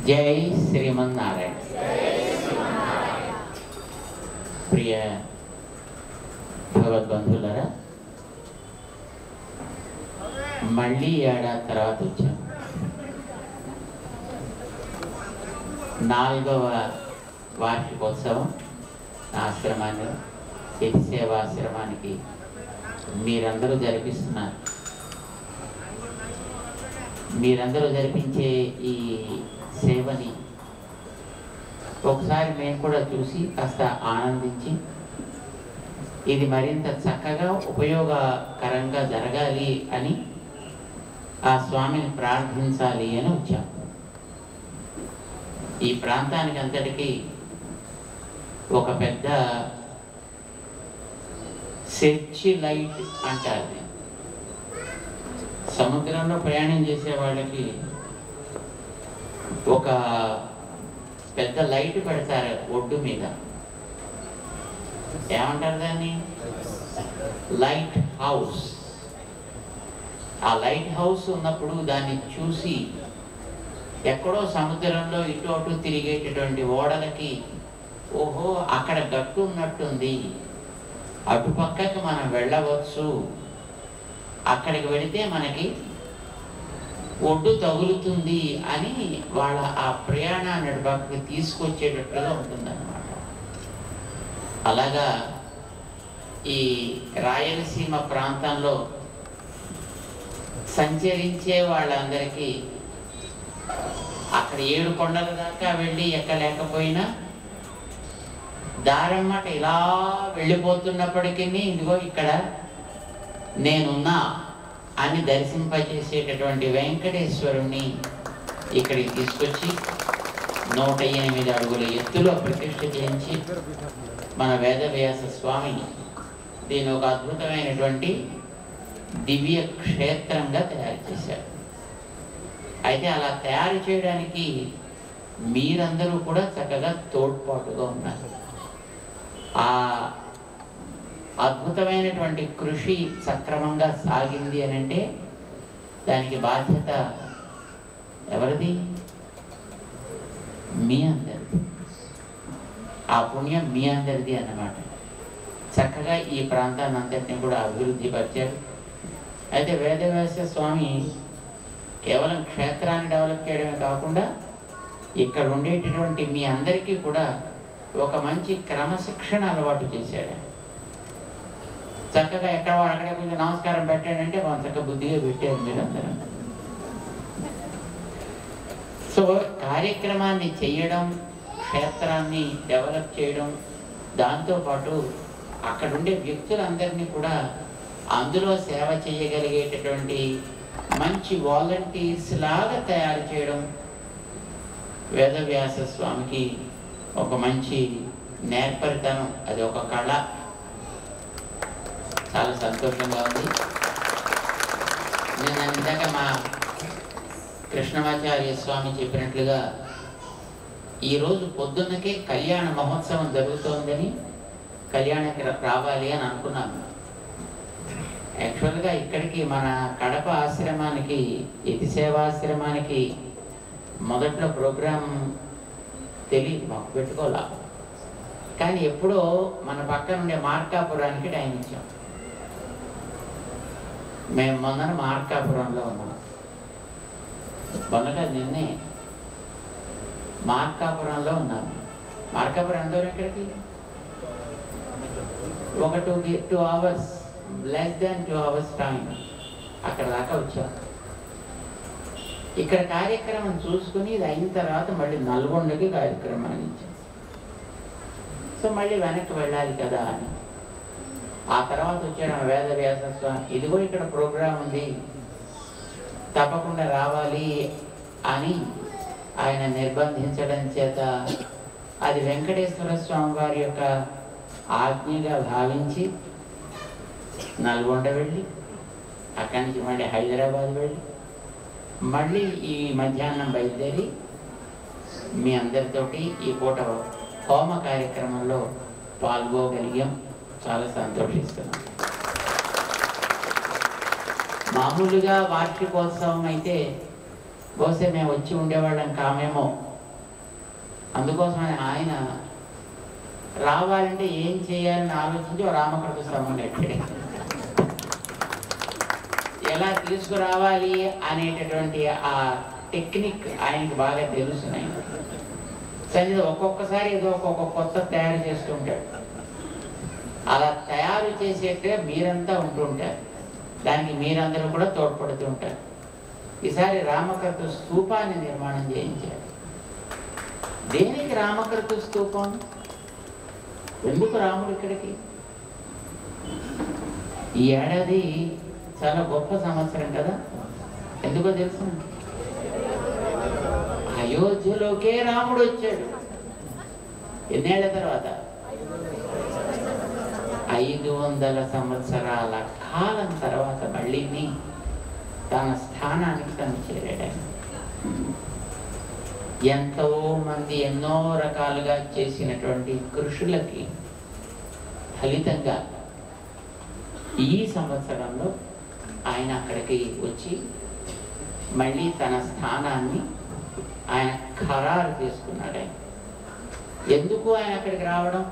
జై శ్రీమన్నారాయణ. ప్రియ భగవద్బంధువులారా, మళ్ళీ ఏడాది తర్వాత వచ్చాం. 4వ వార్షికోత్సవం ఆశ్రమాన్ని, యతి సేవాశ్రమానికి మీరందరూ జరిపిస్తున్నారు. మీరందరూ జరిపించే ఈ సేవని ఒకసారి మేము కూడా చూసి కాస్త ఆనందించి ఇది మరింత చక్కగా ఉపయోగకరంగా జరగాలి అని ఆ స్వామిని ప్రార్థించాలి అని వచ్చాం. ఈ ప్రాంతానికి అంతటికీ ఒక పెద్ద సెర్చి లైట్ అంటారు. సముద్రంలో ప్రయాణం చేసే వాళ్ళకి ఒక పెద్ద లైట్ పెడతారు ఒడ్డు మీద. ఏమంటారు దాన్ని? Light house. ఆ లైట్ హౌస్ ఉన్నప్పుడు దాన్ని చూసి ఎక్కడో సముద్రంలో ఇటు అటు తిరిగేటటువంటి ఓడలకి ఓహో అక్కడ గట్టు ఉన్నట్టుంది, అటుపక్కకి మనం వెళ్ళవచ్చు, అక్కడికి వెళితే మనకి ఒడ్డు తగులుతుంది అని వాళ్ళ ఆ ప్రయాణాన్ని అటుపక్కకి తీసుకొచ్చేటట్టుగా ఉంటుందన్నమాట. అలాగా ఈ రాయలసీమ ప్రాంతంలో సంచరించే వాళ్ళందరికీ అక్కడ 7 కొండల దాకా వెళ్ళి ఎక్కలేకపోయినా దారమ్మట ఇలా వెళ్ళిపోతున్నప్పటికీ ఇదిగో ఇక్కడ నేనున్నా అని దర్శింపచేసేటటువంటి వెంకటేశ్వరుణ్ణి ఇక్కడికి తీసుకొచ్చి 108 అడుగుల ఎత్తులో ప్రతిష్ఠ చేయించి మన వేదవ్యాస స్వామి దీని ఒక అద్భుతమైనటువంటి దివ్య క్షేత్రంగా తయారు చేశారు. అయితే అలా తయారు చేయడానికి మీరందరూ కూడా చక్కగా తోడ్పాటుగా ఉన్నారు. ఆ అద్భుతమైనటువంటి కృషి సక్రమంగా సాగింది అని అంటే దానికి బాధ్యత ఎవరిది? మీ అందరిది. ఆ పుణ్యం మీ అందరిది అన్నమాట. చక్కగా ఈ ప్రాంతాన్ని అంతటినీ కూడా అభివృద్ధి పరిచారు. అయితే వేదవ్యాస స్వామి కేవలం క్షేత్రాన్ని డెవలప్ చేయడమే కాకుండా ఇక్కడ ఉండేటటువంటి మీ అందరికీ కూడా ఒక మంచి క్రమశిక్షణ అలవాటు చేశాడు. చక్కగా ఎక్కడ అక్కడే కొంచెం నమస్కారం పెట్టాడంటే కొంత చక్కగా బుద్ధిగా పెట్టారు మీరందరూ. సో కార్యక్రమాన్ని చేయడం, క్షేత్రాన్ని డెవలప్ చేయడం, దాంతోపాటు అక్కడ ఉండే వ్యక్తులందరినీ కూడా అందులో సేవ చేయగలిగేటటువంటి మంచి వాలంటీర్స్ లాగా తయారు చేయడం వేదవ్యాస స్వామికి ఒక మంచి నేర్పరితనం. అది ఒక కళ. చాలా సంతోషంగా ఉంది. నేను ఇందాక మా కృష్ణమాచార్య స్వామి చెప్పినట్లుగా ఈరోజు పొద్దున్నకే కళ్యాణ మహోత్సవం జరుగుతోందని కళ్యాణకి రావాలి అని అనుకున్నాను. యాక్చువల్గా ఇక్కడికి మన కడప ఆశ్రమానికి, యతి సేవాశ్రమానికి మొదట్లో ప్రోగ్రాం తెలియదు, మాకు పెట్టుకోలే. కానీ ఎప్పుడో మన పక్కన ఉండే మార్కాపురానికి టైం ఇచ్చాం. మేము మొన్న మార్కాపురంలో ఉన్నాం. మొన్నగా నిన్నే మార్కాపురంలో ఉన్నాము. మార్కాపురం ఎంత దూరం ఇక్కడికి? ఒక 2 hours, less than 2 hours time. అక్కడ దాకా వచ్చాం. ఇక్కడ కార్యక్రమం చూసుకుని ఇది అయిన తర్వాత మళ్ళీ నల్గొండకి కార్యక్రమాన్ని ఇచ్చాం. సో మళ్ళీ వెనక్కి వెళ్ళాలి కదా అని ఆ తర్వాత వచ్చాడు వేదవ్యాస స్వామి. ఇదిగో ఇక్కడ ప్రోగ్రాం ఉంది, తప్పకుండా రావాలి అని ఆయన నిర్బంధించడం చేత అది వెంకటేశ్వర స్వామి వారి యొక్క ఆజ్ఞగా భావించి నల్గొండ వెళ్ళి అక్కడి నుంచి మళ్ళీ హైదరాబాద్ వెళ్ళి మళ్ళీ ఈ మధ్యాహ్నం బయలుదేరి మీ అందరితోటి ఈ పూట హోమ కార్యక్రమంలో పాల్గొగలిగాం. చాలా సంతోషిస్తున్నాం. మామూలుగా వార్షికోత్సవం అయితే బహుశా మేము వచ్చి ఉండేవాళ్ళం కామేమో. అందుకోసమని ఆయన రావాలంటే ఏం చేయాలని ఆలోచించి రామకృష్ణ స్వామి కట్టాడు. ఎలా తీసుకురావాలి అనేటటువంటి ఆ టెక్నిక్ ఆయనకి బాగా తెలుసున్నాయి. సరే ఒక్కొక్కసారి ఏదో ఒక్కొక్క కొత్త తయారు చేస్తుంటాడు. అలా తయారు చేసేట్టుగా మీరంతా ఉంటుంటారు, దానికి మీరందరూ కూడా తోడ్పడుతుంటారు. ఈసారి రామకర్త స్తూపాన్ని నిర్మాణం చేయించారు. దేనికి రామకర్త స్తూపం? ఎందుకు రాముడు ఇక్కడికి? ఈ ఏడాది చాలా గొప్ప సంవత్సరం కదా. ఎందుకో తెలుసు, అయోధ్యలోకే రాముడు వచ్చాడు. ఎన్నేళ్ల తర్వాత? 500 సంవత్సరాల కాలం తర్వాత మళ్ళీ తన స్థానానికి తను చేరాడు. ఎంతో మంది ఎన్నో రకాలుగా చేసినటువంటి కృషులకి ఫలితంగా ఈ సంవత్సరంలో ఆయన అక్కడికి వచ్చి మళ్ళీ తన స్థానాన్ని ఆయన ఖరారు చేసుకున్నాడు. ఆయన ఎందుకు ఆయన అక్కడికి రావడం?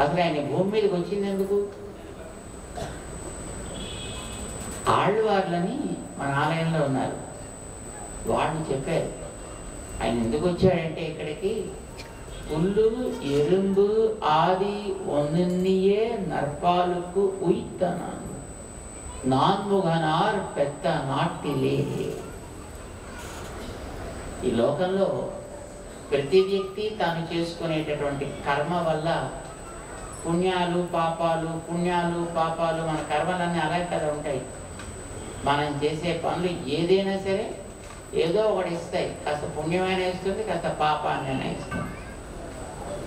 అసలు ఆయన భూమి మీదకి వచ్చింది ఎందుకు? ఆళ్ళవార్లని మన ఆలయంలో ఉన్నారు, వాళ్ళు చెప్పారు ఆయన ఎందుకు వచ్చాడంటే ఇక్కడికి పుల్లు ఎరుంబు ఆది ఒన్నియే నర్పాలకు ఉయితనాను నాన్ముగనార్ పెద్ద నాటిలే. ఈ లోకంలో ప్రతి వ్యక్తి తాను చేసుకునేటటువంటి కర్మ వల్ల పుణ్యాలు పాపాలు, పుణ్యాలు పాపాలు, మన కర్మలన్నీ అలాగే కదా ఉంటాయి. మనం చేసే పనులు ఏదైనా సరే ఏదో ఒకటి ఇస్తాయి. కాస్త పుణ్యమైన ఇస్తుంది, కాస్త పాపాన్ని ఇస్తుంది.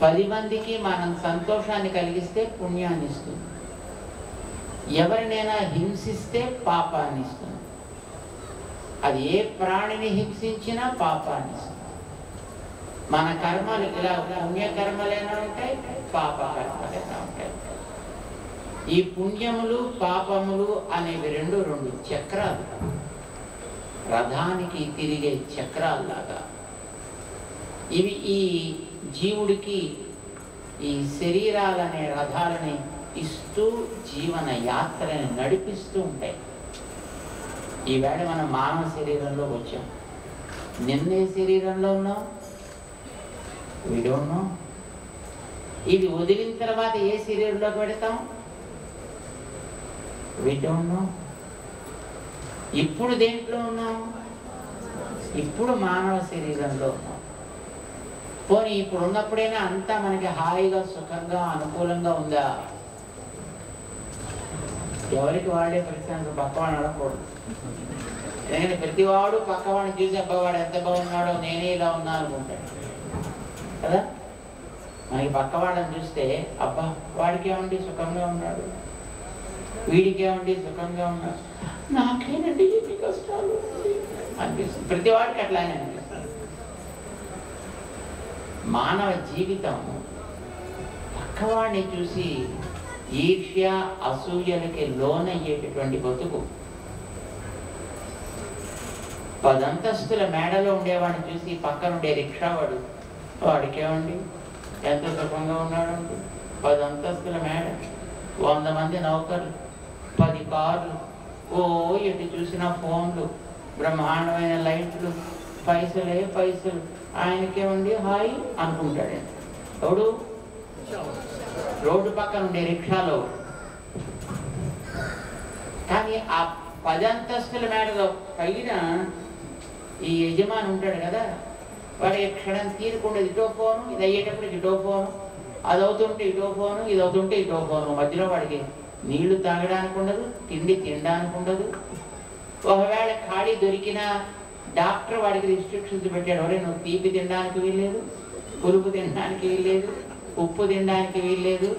10 మందికి మనం సంతోషాన్ని కలిగిస్తే పుణ్యాన్ని ఇస్తుంది, ఎవరినైనా హింసిస్తే పాపాన్ని ఇస్తుంది. అది ఏ ప్రాణిని హింసించినా పాపాన్ని ఇస్తుంది. మన కర్మలు ఇలా పుణ్యకర్మలైనా ఉంటాయి, పాప కర్మలైనా ఉంటాయి. ఈ పుణ్యములు పాపములు అనేవి రెండు చక్రాలు, రథానికి తిరిగే చక్రాల్లాగా. ఇవి ఈ జీవుడికి ఈ శరీరాలనే రథాలని ఇస్తూ జీవన యాత్రని నడిపిస్తూ ఉంటాయి. ఈవేళ మనం మానవ శరీరంలో వచ్చాం. నిన్నే శరీరంలో ఉన్నాం, we don't know. ఇది వదిలిన తర్వాత ఏ శరీరంలోకి పెడతాం, we don't know. ఇప్పుడు దేంట్లో ఉన్నాం? ఇప్పుడు మానవ శరీరంలో ఉన్నాం. పోనీ ఇప్పుడు ఉన్నప్పుడైనా అంతా మనకి హాయిగా సుఖంగా అనుకూలంగా ఉందా? ఎవరికి వాడే ప్రశ్న పక్కవాడిని అడగకూడదు. ఎందుకంటే ప్రతివాడు పక్కవాడిని చూసి అబ్బవాడు ఎంత బాగున్నాడో నేనే ఇలా ఉన్నా అనుకుంటాడు కదా. మనకి పక్కవాడని చూస్తే అబ్బా వాడికేమండి సుఖంగా ఉన్నాడు, వీడికేమండి సుఖంగా ఉన్నాడు, నాకేనండి ఎన్ని కష్టాలు అనిపిస్తుంది. ప్రతివాడికి అట్లానే అనిపిస్తుంది. మానవ జీవితం పక్కవాడిని చూసి ఈర్ష్య అసూయలకి లోనయ్యేటటువంటి బతుకు. 10 అంతస్తుల మేడలో ఉండేవాడిని చూసి పక్కన ఉండే రిక్షావాడు వాడికేమండి ఎంత సుఖంగా ఉన్నాడు. 10 అంతస్తుల మేడ, 100 మంది నౌకర్లు, 10 కార్లు, ఎటు చూసిన ఫోన్లు, బ్రహ్మాండమైన లైట్లు, పైసలే పైసలు. ఆయనకేమండి హాయి అనుకుంటాడండి. ఎవడు? రోడ్డు పక్కన ఉండే రిక్షాలో. కానీ ఆ 10 అంతస్తుల మేడలో పైన ఈ యజమాని ఉంటాడు కదా, వాడు క్షణం తీరకుండా ఇటో ఫోను, ఇది అయ్యేటప్పటికి ఇటో ఫోను, అది అవుతుంటే ఇటో ఫోను, ఇది అవుతుంటే ఇటో ఫోను. మధ్యలో వాడికి నీళ్లు తాగడానికి ఉండదు, తిండి తినడానికి ఉండదు. ఒకవేళ ఖాళీ దొరికినా డాక్టర్ వాడికి రిస్ట్రిక్షన్స్ పెట్టాడు. ఎవరే నువ్వు తీపి తినడానికి వీల్లేదు, పులుపు తినడానికి వీల్లేదు, ఉప్పు తినడానికి వీల్లేదు,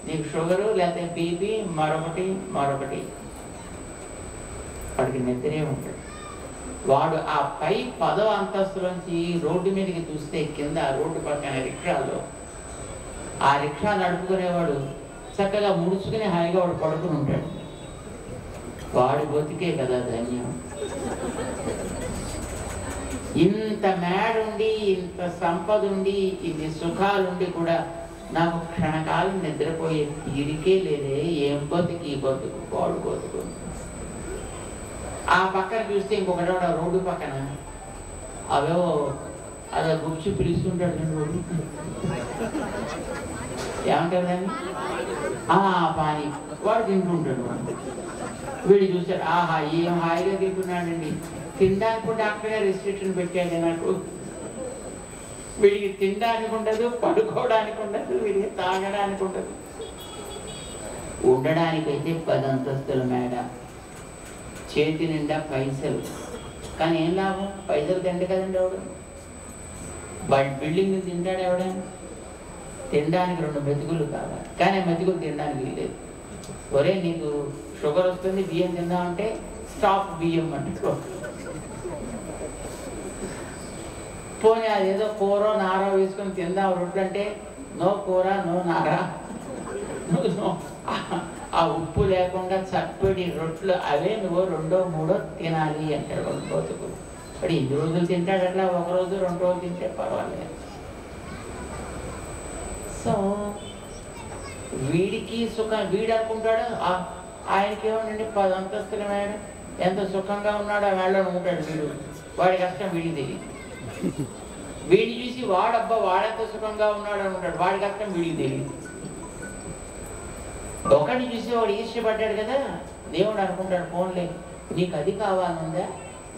నీకు షుగరు లేకపోతే బీపీ మరొకటి. వాడికి నిద్రే ఉంటుంది. వాడు ఆ పై 10వ అంతస్తులోంచి రోడ్డు మీదకి చూస్తే కింద రోడ్డు పక్కన రిక్షాలో ఆ రిక్షా నడుపుకునేవాడు చక్కగా ముడుచుకుని హాయిగా వాడు పడుకుని ఉంటాడు. వాడి బతికే కదా ధన్యం. ఇంత మేడుండి, ఇంత సంపద ఉండి, ఇన్ని సుఖాలుండి కూడా నాకు క్షణకాలం నిద్రపోయే తీరికే లేదే. ఏం బతుకు ఈ బతుకు, పాడు బతుకు. ఆ పక్కన చూస్తే ఇంకొకటి రోడ్డు పక్కన అవేవో అదే గుర్చి పిలుస్తుంటాడు నేను రోడ్డు ఏమంటారు దాన్ని పానీ వాడు తింటుంటాడు. వీడు చూశాడు, ఆహా ఏం హాయిగా తింటున్నాడండి. తినడానికి కూడా డాక్టర్ గారు రెస్ట్రిక్షన్ పెట్టాడు నాకు. వీడికి తినడానికి ఉండదు, పడుకోవడానికి ఉండదు, వీడికి తాగడానికి ఉండదు. ఉండడానికైతే 10 అంతస్తుల మేడ, చేతి నిండా పైసలు. కానీ ఏం లాభం? పైసలు తిండి కదండి ఎవడు. బిల్డింగ్ తింటాడు ఎవడైనా? తినడానికి 2 మెతుకులు కావాలి, కానీ మెతుకులు తినడానికి వీలేదు. ఒరే నీకు షుగర్ వస్తుంది, బియ్యం తిందామంటే స్టాప్ బియ్యం అంటుకో. పోనీ అదేదో కూర నార వేసుకొని తిందాం రొట్టె అంటే నో కూర నో నార, ఆ ఉప్పు లేకుండా చప్పటి రొట్టెలు అవే నువ్వు 2, 3 తినాలి అంటాడు వాడు బతుకులు. వాడు 2 రోజులు తింటాడు అట్లా, 1 రోజు 2 రోజులు తింటే పర్వాలేదు. సో వీడికి సుఖం, వీడు అనుకుంటాడు ఆయనకి ఏమండి 10 అంతస్తుల మేడ, ఎంత సుఖంగా ఉన్నాడు ఆ మేడలో ఉంటాడు వీడు. వాడి కష్టం వీడికి తెలియదు. వీడిని చూసి వాడబ్బా వాడెంత సుఖంగా ఉన్నాడు అనుకుంటాడు, వాడి కష్టం వీడికి తెలియదు. ఒకరిని చూసి వాడు ఈర్ష్యపడ్డాడు కదా, దేవుడు అనుకుంటాడు ఫోన్లే నీకు అది కావాలనుందా,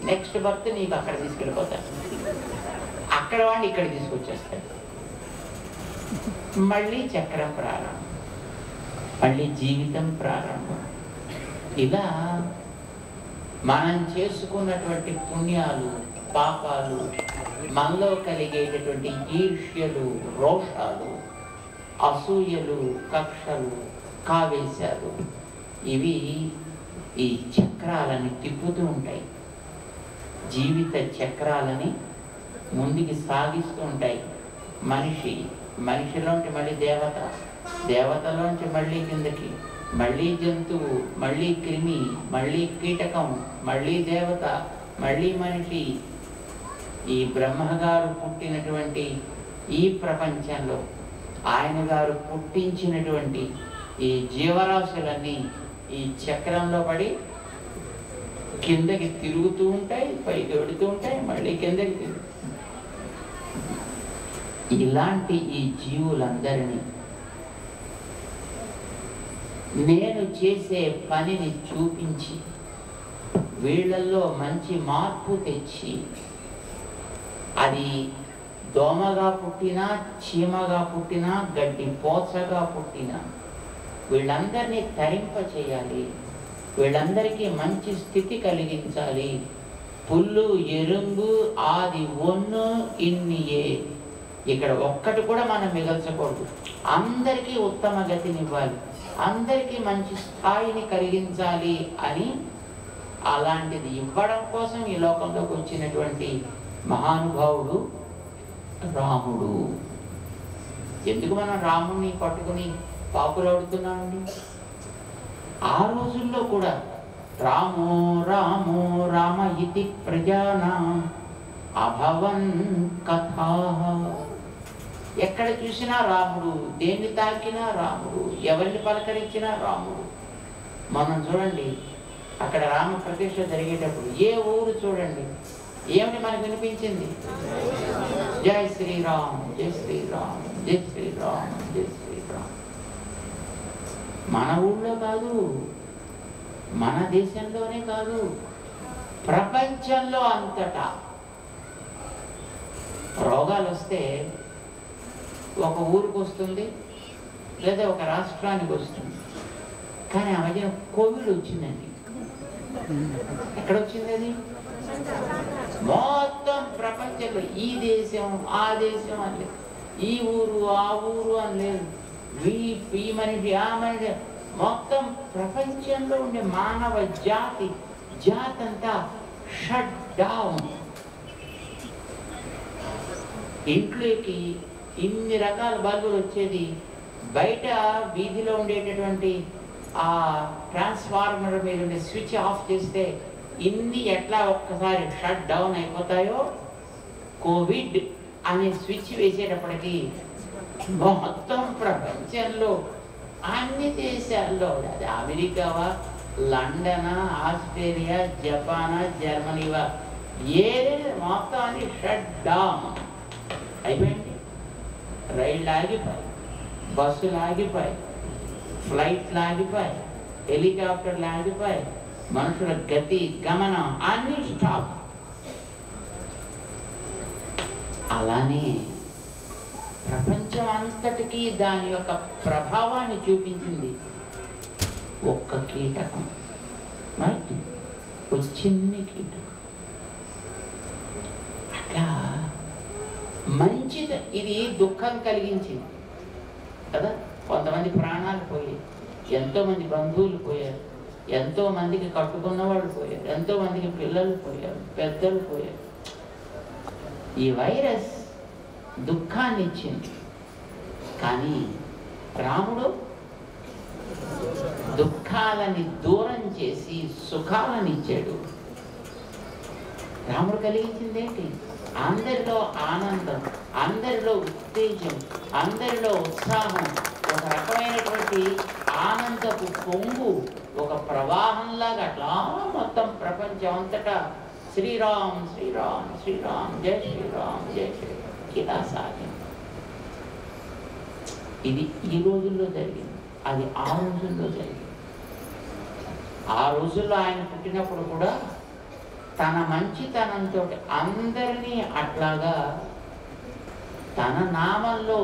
నెక్స్ట్ బర్త్ నీకు అక్కడ తీసుకెళ్ళిపోతాడు, అక్కడ వాడిని ఇక్కడ తీసుకొచ్చేస్తాడు. మళ్ళీ చక్రం ప్రారంభం, మళ్ళీ జీవితం ప్రారంభం. ఇలా మనం చేసుకున్నటువంటి పుణ్యాలు పాపాలు, మనలో కలిగేటటువంటి ఈర్ష్యలు రోషాలు అసూయలు కక్షలు కావేశాలు, ఇవి ఈ చక్రాలని తిప్పుతూ ఉంటాయి. జీవిత చక్రాలని ముందుకి సాగిస్తూ ఉంటాయి. మనిషిలోంచి మళ్ళీ దేవత, దేవతలోంచి మళ్ళీ కిందకి, మళ్ళీ జంతువు, మళ్ళీ క్రిమి, మళ్ళీ కీటకం, మళ్ళీ దేవత, మళ్ళీ మనిషి. ఈ బ్రహ్మగారు పుట్టినటువంటి ఈ ప్రపంచంలో ఆయన గారు పుట్టించినటువంటి ఈ జీవరాశులన్నీ ఈ చక్రంలో పడి కిందకి తిరుగుతూ ఉంటాయి, పైకి వెడుతూ ఉంటాయి, మళ్ళీ కిందకి తిరుగుతూ. ఇలాంటి ఈ జీవులందరినీ నేను చేసే పనిని చూపించి వీళ్ళల్లో మంచి మార్పు తెచ్చి, అది దోమగా పుట్టినా చీమగా పుట్టినా గడ్డి పోచగా పుట్టినా వీళ్ళందరినీ తరింప చేయాలి, వీళ్ళందరికీ మంచి స్థితి కలిగించాలి. పుల్లు ఎరుంగు ఆది ఒన్ను ఇన్నియే, ఇక్కడ ఒక్కటి కూడా మనం మిగల్చకూడదు. అందరికీ ఉత్తమ గతినివ్వాలి, అందరికీ మంచి స్థాయిని కలిగించాలి అని, అలాంటిది ఇవ్వడం కోసం ఈ లోకంలోకి వచ్చినటువంటి మహానుభావుడు రాముడు. ఎందుకు మనం రాముడిని పట్టుకుని పాపులాడుతున్నామండి? ఆ రోజుల్లో కూడా రామో రామో రామ ఇతి ప్రజానాం అభవన్ కథా. ఎక్కడ చూసినా రాముడు, దేన్ని తాకినా రాముడు, ఎవరిని పలకరించినా రాముడు. మనం చూడండి అక్కడ రామ ప్రతిష్ఠ జరిగేటప్పుడు ఏ ఊరు చూడండి ఏమిటి మనకు వినిపించింది? జై శ్రీరామ్ జై శ్రీరామ్ జై శ్రీరామ్ జై శ్రీరామ్. మన ఊళ్ళో కాదు, మన దేశంలోనే కాదు, ప్రపంచంలో అంతటా. రోగాలు వస్తే ఒక ఊరికి వస్తుంది లేదా ఒక రాష్ట్రానికి వస్తుంది, కానీ ఆ మధ్యన కోవిడ్ వచ్చిందండి. ఎక్కడ వచ్చింది అది? మొత్తం ప్రపంచంలో. ఈ దేశం ఆ దేశం అని లేదు, ఈ ఊరు ఆ ఊరు అని లేదు, ఈ మనిషి ఆ మనిషి, మొత్తం ప్రపంచంలో ఉండే మానవ జాతి అంతా షట్ డౌన్. ఇంట్లోకి ఇన్ని రకాల బల్బులు వచ్చేది, బయట వీధిలో ఉండేటటువంటి ఆ ట్రాన్స్ఫార్మర్ మీద ఉండే స్విచ్ ఆఫ్ చేస్తే ఇన్ని ఎట్లా ఒక్కసారి షట్ డౌన్ అయిపోతాయో కోవిడ్ అనే స్విచ్ వేసేటప్పటికి మొత్తం ప్రపంచంలో అన్ని దేశాల్లో, అది అమెరికావా, లండనా, ఆస్ట్రేలియా, జపానా, జర్మనీవా, ఏదైనా మొత్తం అన్ని షట్ డౌన్ అయిపోయింది. రైళ్ళు ఆగిపోయి, బస్సులు ఆగిపోయి, ఫ్లైట్లు ఆగిపోయి, హెలికాప్టర్లు ఆగిపోయి, మనుషుల గతి గమనం అన్ని స్టాప్. అలానే ప్రపంచం అంతటికీ దాని యొక్క ప్రభావాన్ని చూపించింది ఒక్క కీటకం, ఒక చిన్ని కీటకం. అట్లా మంచిది, ఇది దుఃఖం కలిగించింది కదా. కొంతమంది ప్రాణాలు పోయాయి, ఎంతోమంది బంధువులు పోయారు, ఎంతో మందికి కట్టుకున్న వాళ్ళు పోయారు, ఎంతో మందికి పిల్లలు పోయారు, పెద్దలు పోయారు. ఈ వైరస్ దుఃఖాన్ని ఇచ్చింది, కానీ రాముడు దుఃఖాలని దూరం చేసి సుఖాలను ఇచ్చాడు. రాముడు కలిగించింది ఏంటి? అందరిలో ఆనందం, అందరిలో ఉత్తేజం, అందరిలో ఉత్సాహం, ఒక రకమైనటువంటి ఆనందపు పొంగు, ఒక ప్రవాహంలాగా అట్లా మొత్తం ప్రపంచం అంతటా శ్రీరామ్ శ్రీరామ్ శ్రీరామ్ జై శ్రీరామ్ జై శ్రీరామ్ ఇలా సాగింది. ఇది ఈ రోజుల్లో జరిగింది, అది ఆ రోజుల్లో జరిగింది. ఆ రోజుల్లో ఆయన పుట్టినప్పుడు కూడా తన మంచితనంతో అందరినీ అట్లాగా తన నామంలో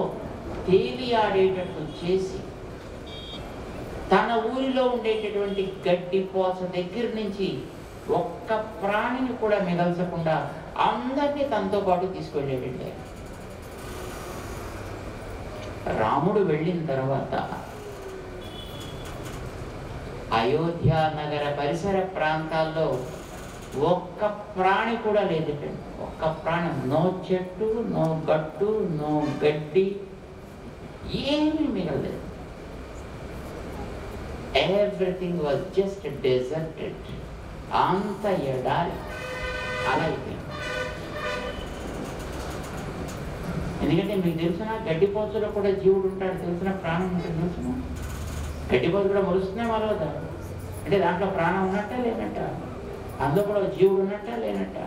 తేలియాడేటట్టు చేసి, తన ఊరిలో ఉండేటటువంటి గడ్డి పోస దగ్గర నుంచి ఒక్క ప్రాణిని కూడా మిగల్చకుండా అందరినీ తనతో పాటు తీసుకెళ్ళేటండి. రాముడు వెళ్ళిన తర్వాత అయోధ్య నగర పరిసర ప్రాంతాల్లో ఒక్క ప్రాణి కూడా లేదండి. ఒక్క ప్రాణి, నో చెట్టు, నో గట్టు, నో గడ్డి, ఏమీ మిగలలేదు. Everything was just deserted. అంత ఎడారి అలా అయిపోయింది. ఎందుకంటే మీకు తెలిసిన గడ్డిపోతులో కూడా జీవుడు ఉంటాడు, తెలిసిన ప్రాణం ఉంటుంది తెలిసిన. గడ్డిపోతు కూడా మరుస్తున్నా వాళ్ళదా అంటే దాంట్లో ప్రాణం ఉన్నట్ట లేనట్ట, అందులో కూడా జీవుడు ఉన్నట్ట లేనట్ట.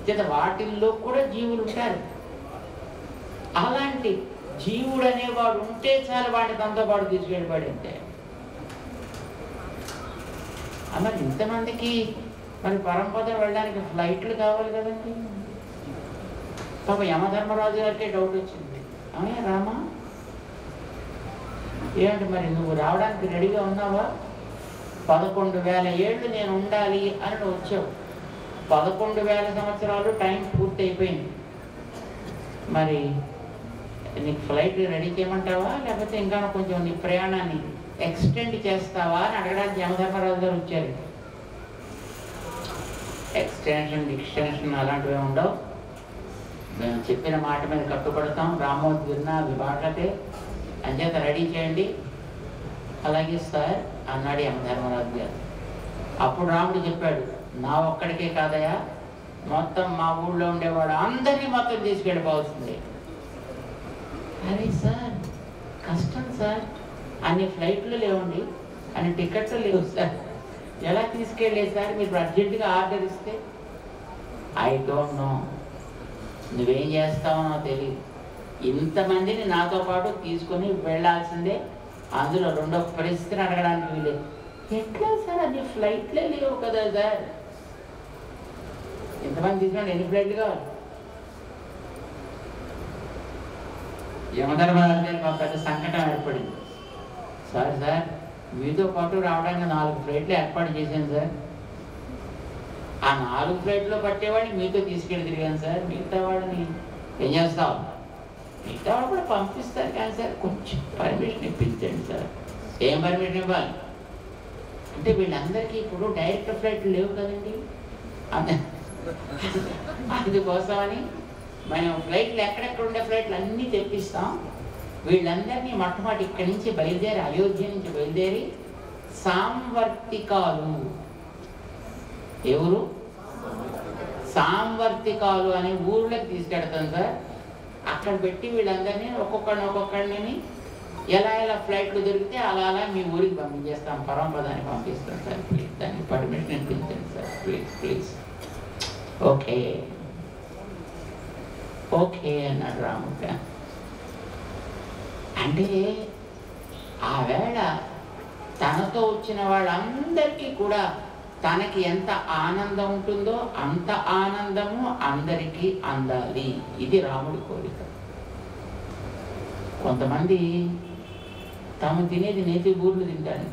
చేత వాటిల్లో కూడా జీవులు ఉంటారు. అలాంటి జీవుడు అనేవాడు ఉంటే చాలు, వాడిని తనతో పాటు తీసుకెళ్ళిపోయాడు అంతే. మరి ఇంతమందికి మరి పరంపద వెళ్ళడానికి ఫ్లైట్లు కావాలి కదండి. పాప యమధర్మరాజు గారికే డౌట్ వచ్చింది, అవునా రామా ఏంటి మరి నువ్వు రావడానికి రెడీగా ఉన్నావా? 11,000 ఏళ్ళు నేను ఉండాలి అని నువ్వు వచ్చావు. 11,000 సంవత్సరాలు టైం పూర్తి అయిపోయింది. మరి నీకు ఫ్లైట్ రెడీ చేయమంటావా, లేకపోతే ఇంకా కొంచెం నీ ప్రయాణాన్ని ఎక్స్టెండ్ చేస్తావా అని అడగడానికి యమధర్మరాజు గారు వచ్చారు. ఎక్స్టెన్షన్ అలాంటివి ఉండవు, మేము చెప్పిన మాట మీద కట్టుబడతాం, రామోద్విన్న విభాగతే అంచేత రెడీ చేయండి. అలాగే సార్ అన్నాడు యమధర్మరాజు గారు. అప్పుడు రాముడు చెప్పాడు, నా ఒక్కడికే కాదయా, మొత్తం మా ఊళ్ళో ఉండేవాడు అందరినీ మొత్తం తీసుకెళ్ళిపోతుంది. అరే సార్ కష్టం సార్, అన్ని ఫ్లైట్లు లేవండి, అన్ని టికెట్లు లేవు సార్, ఎలా తీసుకెళ్ళలేదు సార్, మీరు అర్జెంటుగా ఆర్డర్ ఇస్తే. ఐ డోంట్ నో, నువ్వేం చేస్తావో నాకు తెలియదు, ఇంతమందిని నాతో పాటు తీసుకొని వెళ్ళాల్సిందే, అందులో రెండో పరిస్థితిని అడగడానికి వీలేదు. ఎట్లా సార్, అది ఫ్లైట్లే లేవు కదా సార్, ఇంతమంది తీసుకుని ఎన్ని ఫ్లైట్లు కావాలి? యమధర్మరాజు గారికి ఒక పెద్ద సంకటం ఏర్పడింది. సార్ మీతో పాటు రావడానికి 4 ఫ్లైట్లు ఏర్పాటు చేశాను సార్, ఆ 4 ఫ్లైట్లో పట్టేవాడిని మీతో తీసుకెళ్ళి తిరిగాను సార్, మిగతా వాడిని ఏం చేస్తావు? మిగతా వాడు కూడా పంపిస్తారు కానీ సార్ కొంచెం పర్మిషన్ ఇప్పించండి సార్. ఏం పర్మిషన్ ఇవ్వాలి అంటే వీళ్ళందరికీ ఇప్పుడు డైరెక్ట్ ఫ్లైట్లు లేవు కదండి, అందుకోసమని మనం ఫ్లైట్లు ఎక్కడెక్కడ ఉండే ఫ్లైట్లు అన్నీ తెప్పిస్తాం. వీళ్ళందరినీ మొట్టమొదటి ఇక్కడి నుంచి బయలుదేరి, అయోధ్య నుంచి బయలుదేరి సాంవర్తికాలు, ఎవరు సాంవర్తికాలు అనే ఊర్లోకి తీసుకెడతాను సార్. అక్కడ పెట్టి వీళ్ళందరినీ ఒక్కొక్కడిని ఎలా ఫ్లైట్లు దొరికితే అలా మీ ఊరికి పంపించేస్తాం, పరంపదాన్ని పంపిస్తాం సార్. ప్లీజ్ దానికి పర్మిషన్ ఇప్పించండి సార్, ప్లీజ్. ఓకే అన్నాడు రాముడు. అంటే ఆ వేళ తనతో వచ్చిన వాళ్ళందరికీ కూడా తనకి ఎంత ఆనందం ఉంటుందో అంత ఆనందము అందరికీ అందాలి. ఇది రాముడి కోరిక. కొంతమంది తాము తినేది నేతి బూర్లు తింటారు,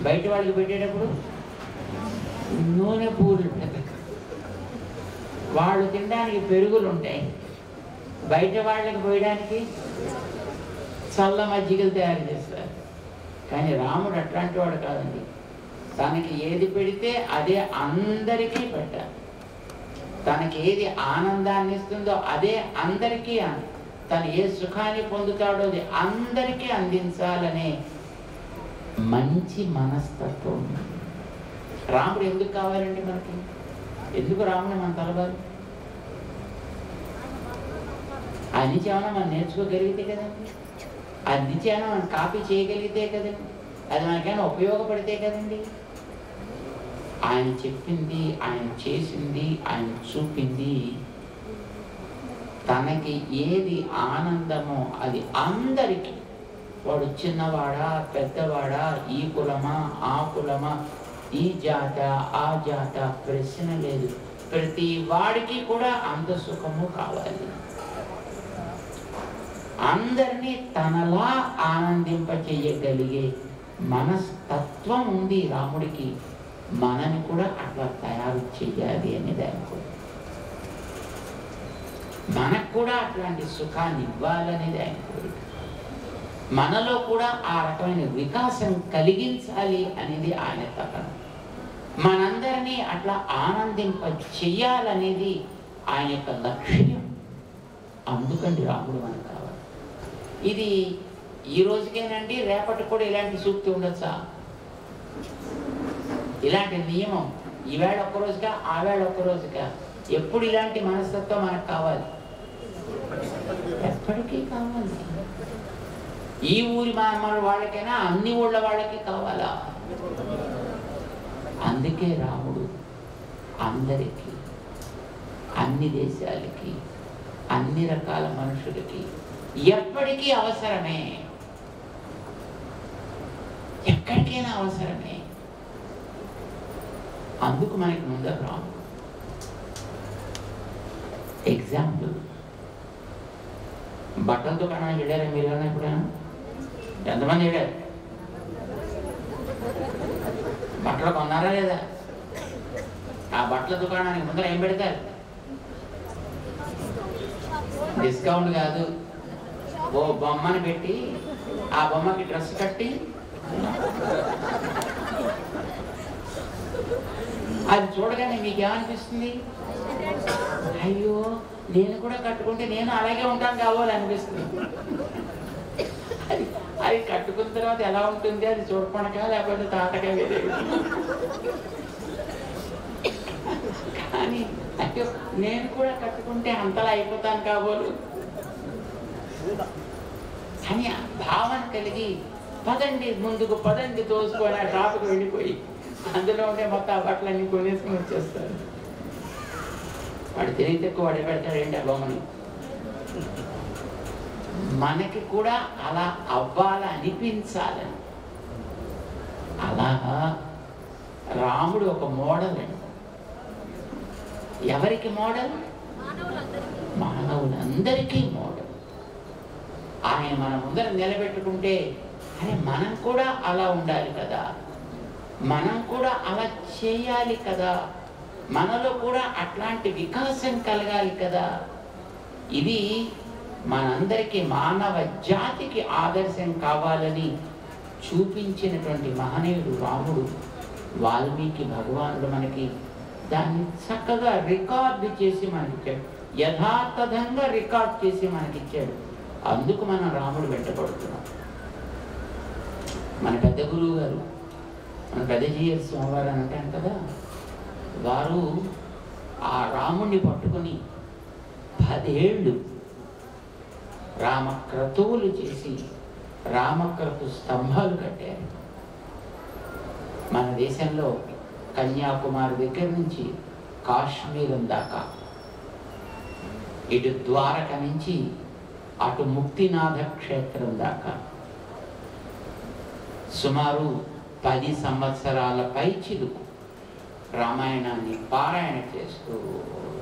బయట వాళ్ళకి పెట్టేటప్పుడు నూనె బూర్లు పెడతారు. వాళ్ళు తినడానికి పెరుగులు ఉంటాయి, బయట వాళ్ళకి పోయడానికి చల్ల మజ్జిగలు తయారు చేస్తారు. కానీ రాముడు అట్లాంటి వాడు కాదండి. తనకి ఏది పెడితే అదే అందరికీ పెట్టాలి. తనకి ఏది ఆనందాన్ని ఇస్తుందో అదే అందరికీ, తను ఏ సుఖాన్ని పొందుతాడో అది అందరికీ అందించాలనే మంచి మనస్తత్వం. రాముడు ఎందుకు కావాలండి మనకి? ఎందుకు రాముడు మన తలబారు? ఆయన నుంచి ఏమైనా మనం నేర్చుకోగలిగితే కదండి, అది నుంచి ఏమైనా మనం కాపీ చేయగలిగితే కదండి, అది మనకైనా ఉపయోగపడితే కదండి. ఆయన చెప్పింది, ఆయన చేసింది, ఆయన చూపింది, తనకి ఏది ఆనందమో అది అందరికీ, వాడు చిన్నవాడా పెద్దవాడా, ఈ కులమా ఆ కులమా, ఈ జాత ఆ జాత ప్రశ్న లేదు. ప్రతి వాడికి కూడా అంత సుఖము కావాలి. అందరినీ తనలా ఆనందింపచేయగలిగే మనస్తత్వం ఉంది రాముడికి. మనని కూడా అట్లా తయారు చెయ్యాలి అనేది ఆయన కోరిక. మనకు కూడా అట్లాంటి సుఖాన్ని ఇవ్వాలనేది ఆయన కోరిక. మనలో కూడా ఆ రకమైన వికాసం కలిగించాలి అనేది ఆయన తపన. మనందరినీ అట్లా ఆనందింప చెయ్యాలనేది ఆయన యొక్క లక్ష్యం. అందుకండి రాముడు మనకు కావాలి. ఇది ఈ రోజుకేనండి, రేపటి కూడా ఇలాంటి సూక్తి ఉండొచ్చా? ఇలాంటి నియమం ఈవేళ ఒక్కరోజుగా ఆవేళ ఒక్కరోజుగా ఎప్పుడు ఇలాంటి మనస్తత్వం మనకు కావాలి? ఎప్పటికీ కావాలి. ఈ ఊరి మన వాళ్ళకైనా అన్ని ఊళ్ళ వాళ్ళకి కావాలా? అందుకే రాముడు అందరికీ, అన్ని దేశాలకి, అన్ని రకాల మనుషులకి ఎప్పటికీ అవసరమే, ఎక్కడికైనా అవసరమే. అందుకు మనకి ముందర రాముడు. ఎగ్జాంపుల్, బట్టల దుకాణానికి వెళ్ళారా మీరు? ఎప్పుడైనా? ఎంతమంది వెళ్ళారు? బట్టలు కొన్నారా లేదా? ఆ బట్టల దుకాణానికి ముందర ఏం పెడతారు? డిస్కౌంట్ కాదు, ఓ బొమ్మని పెట్టి ఆ బొమ్మకి డ్రెస్ కట్టి అది చూడగానే మీకేమనిపిస్తుంది? అయ్యో నేను కూడా కట్టుకుంటే నేను అలాగే ఉంటాను కావాలనిపిస్తుంది. అది కట్టుకున్న తర్వాత ఎలా ఉంటుంది అది చూడపడక లేకపోతే తాటగా వేరే. కానీ అయ్యో నేను కూడా కట్టుకుంటే అంతలా అయిపోతాను కాబోలు అని భావన కలిగి పదండి ముందుకు, పదండి తోసుకొని ఆ షాపుకి వెళ్ళిపోయి అందులో ఉండే మొత్తం ఆ బట్టలన్నీ కొనేసుకుని వచ్చేస్తారు. వాడు తెలివి తక్కువ వాడు పెడతాడండి ఆ బొమ్మని. మనకి కూడా అలా అవ్వాలనిపించాలని. అలా రాముడు ఒక మోడల్ అండి. ఎవరికి మోడల్? మానవులందరికీ మోడల్. ఆయన మన ముందర నిలబెట్టుకుంటే అరే మనం కూడా అలా ఉండాలి కదా, మనం కూడా అలా చేయాలి కదా, మనలో కూడా అట్లాంటి వికాసం కలగాలి కదా. ఇది మనందరికీ, మానవ జాతికి ఆదర్శం కావాలని చూపించినటువంటి మహనీయుడు రాముడు. వాల్మీకి భగవానుడు మనకి దాన్ని చక్కగా రికార్డు చేసి మనకిచ్చాడు, యథాతథంగా రికార్డ్ చేసి మనకిచ్చాడు. అందుకు మనం రాముడు వెంటబడుతున్నాం. మన పెద్ద గురువు గారు, మన పెద్ద జీఎస్ స్వామివారు అని అంటాం కదా, వారు ఆ రాముణ్ణి పట్టుకుని 10 ఏళ్ళు రామక్రతువులు చేసి రామక్రతు స్తంభాలు కట్టారు. మన దేశంలో కన్యాకుమారి దగ్గర నుంచి కాశ్మీరం దాకా, ఇటు ద్వారక నుంచి అటు ముక్తినాథ క్షేత్రం దాకా సుమారు 10 సంవత్సరాల పైచిలుకు రామాయణాన్ని పారాయణ చేస్తూ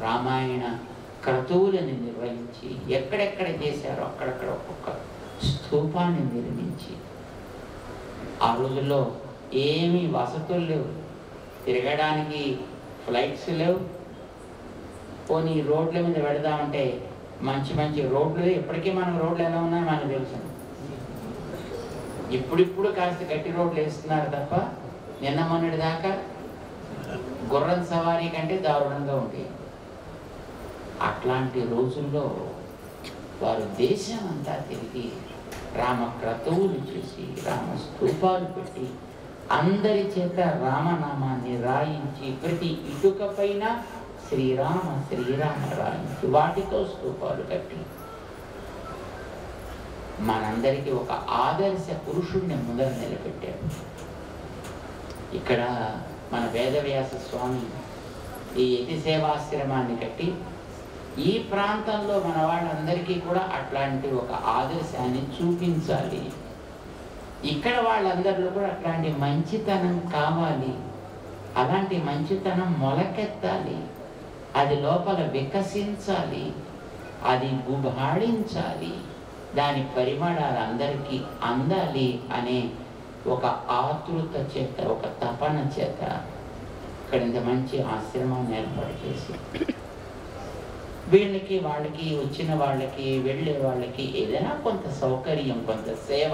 రామాయణ క్రతువులను నిర్వహించి ఎక్కడెక్కడ చేశారో అక్కడక్కడ ఒక్కొక్క స్తూపాన్ని నిర్మించి, ఆ రోజుల్లో ఏమీ వసతులు లేవు, తిరగడానికి ఫ్లైట్స్ లేవు, పోనీ రోడ్ల మీద పెడదామంటే మంచి మంచి రోడ్లు, ఇప్పటికీ మనం రోడ్లు ఎలా ఉన్నాయో మనకు తెలుసు. ఇప్పుడిప్పుడు కాస్త గట్టి రోడ్లు వేస్తున్నారు తప్ప నిన్న మొన్నటి దాకా గుర్రం సవారీ కంటే దారుణంగా ఉంటాయి. అట్లాంటి రోజుల్లో వారు దేశం అంతా తిరిగి రామక్రతువులు చేసి రామ స్తూపాలు పెట్టి అందరి చేత రామనామాన్ని రాయించి ప్రతి ఇటుక పైన శ్రీరామ శ్రీరామ రాయించి వాటితో స్తూపాలు కట్టి మనందరికీ ఒక ఆదర్శ పురుషుణ్ణి ముందర నిలబెట్టాడు. ఇక్కడ మన వేదవ్యాస స్వామి ఈ యతి సేవాశ్రమాన్ని కట్టి ఈ ప్రాంతంలో మన వాళ్ళందరికీ కూడా అట్లాంటి ఒక ఆదర్శాన్ని చూపించాలి. ఇక్కడ వాళ్ళందరిలో కూడా అట్లాంటి మంచితనం కావాలి, అలాంటి మంచితనం మొలకెత్తాలి, అది లోపల వికసించాలి, అది గుబాళించాలి, దాని పరిమాణాలు అందరికీ అందాలి అనే ఒక ఆతృత చేత, ఒక తపన చేత ఇక్కడ ఇంత మంచి ఆశ్రమాన్ని ఏర్పాటు చేసి వీళ్ళకి వాళ్ళకి వచ్చిన వాళ్ళకి వెళ్ళే వాళ్ళకి ఏదైనా కొంత సౌకర్యం, కొంత సేవ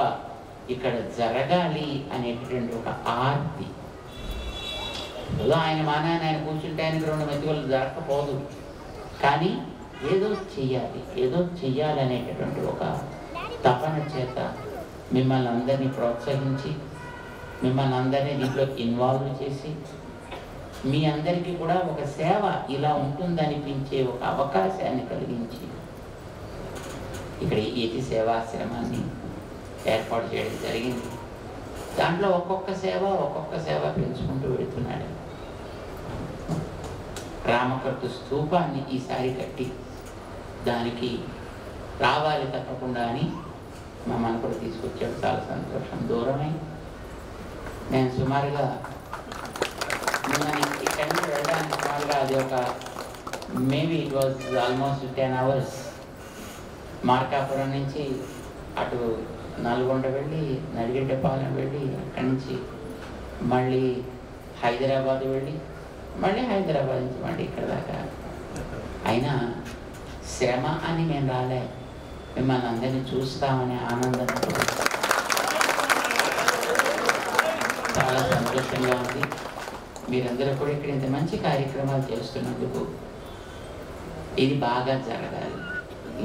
ఇక్కడ జరగాలి అనేటటువంటి ఒక ఆర్తి. ఆయన మానాన్ని ఆయన కూర్చుంటే ఆయనకి 2 మెతుకులు జరగకపోదు, కానీ ఏదో చెయ్యాలనేటటువంటి ఒక తపన చేత మిమ్మల్ని అందరినీ ప్రోత్సహించి మిమ్మల్ని అందరినీ దీంట్లో ఇన్వాల్వ్ చేసి మీ అందరికీ కూడా ఒక సేవ ఇలా ఉంటుందనిపించే ఒక అవకాశాన్ని కలిగించి ఇక్కడ ఈ యతి సేవాశ్రమాన్ని ఏర్పాటు చేయడం జరిగింది. దాంట్లో ఒక్కొక్క సేవ పెంచుకుంటూ వెళుతున్నాడు. రామకర్తు స్తూపాన్ని ఈసారి కట్టి దానికి రావాలి తప్పకుండా అని మమ్మల్ని కూడా తీసుకొచ్చాడు. చాలా సంతోషం. దూరమై నేను సుమారుగా ఇక్కడి నుంచి వెళ్ళడానికి సుమారుగా అది ఒక maybe it was almost 10 hours. Markapuram నుంచి అటు నల్గొండ వెళ్ళి నడిగడ్డపాలెం వెళ్ళి అక్కడి నుంచి మళ్ళీ హైదరాబాద్ వెళ్ళి మళ్ళీ హైదరాబాద్ నుంచి మళ్ళీ ఇక్కడ దాకా. అయినా శ్రమ అని మేము రాలే, మిమ్మల్ని అందరినీ చూస్తామనే ఆనందంతో చాలా సంతోషంగా ఉంది. మీరందరూ కూడా ఇక్కడ ఇంత మంచి కార్యక్రమాలు చేస్తున్నందుకు ఇది బాగా జరగాలి,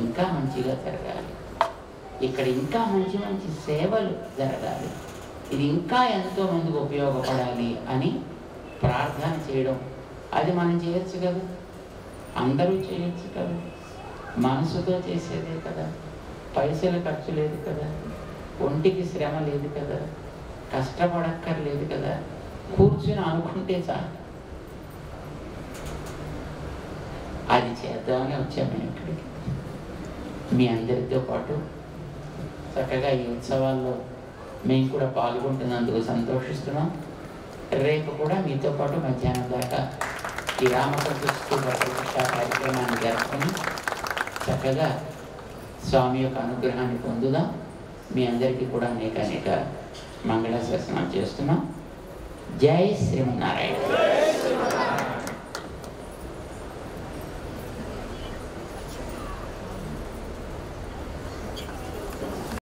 ఇంకా మంచిగా జరగాలి, ఇక్కడ ఇంకా మంచి మంచి సేవలు జరగాలి, ఇది ఇంకా ఎంతో మందికి ఉపయోగపడాలి అని ప్రార్థన చేయడం, అది మనం చేయొచ్చు కదా, అందరూ చేయొచ్చు కదా, మనసుతో చేసేదే కదా, పైసలు ఖర్చు లేదు కదా, ఒంటికి శ్రమ లేదు కదా, కష్టపడక్కర్లేదు కదా, కూర్చుని అనుకుంటే చాలు. అది చేద్దామని వచ్చాము మేము ఇక్కడికి. మీ అందరితో పాటు చక్కగా ఈ ఉత్సవాల్లో మేము కూడా పాల్గొంటున్నందుకు సంతోషిస్తున్నాం. రేపు కూడా మీతో పాటు మధ్యాహ్నం దాకా ఈ రామకృష్ణ స్తూప ప్రతిష్ఠ కార్యక్రమాన్ని జరుపుకొని చక్కగా స్వామి యొక్క అనుగ్రహాన్ని పొందుదాం. మీ అందరికీ కూడా అనేక మంగళాశాసనాలు చేస్తున్నాం. జై శ్రీమన్నారాయణ.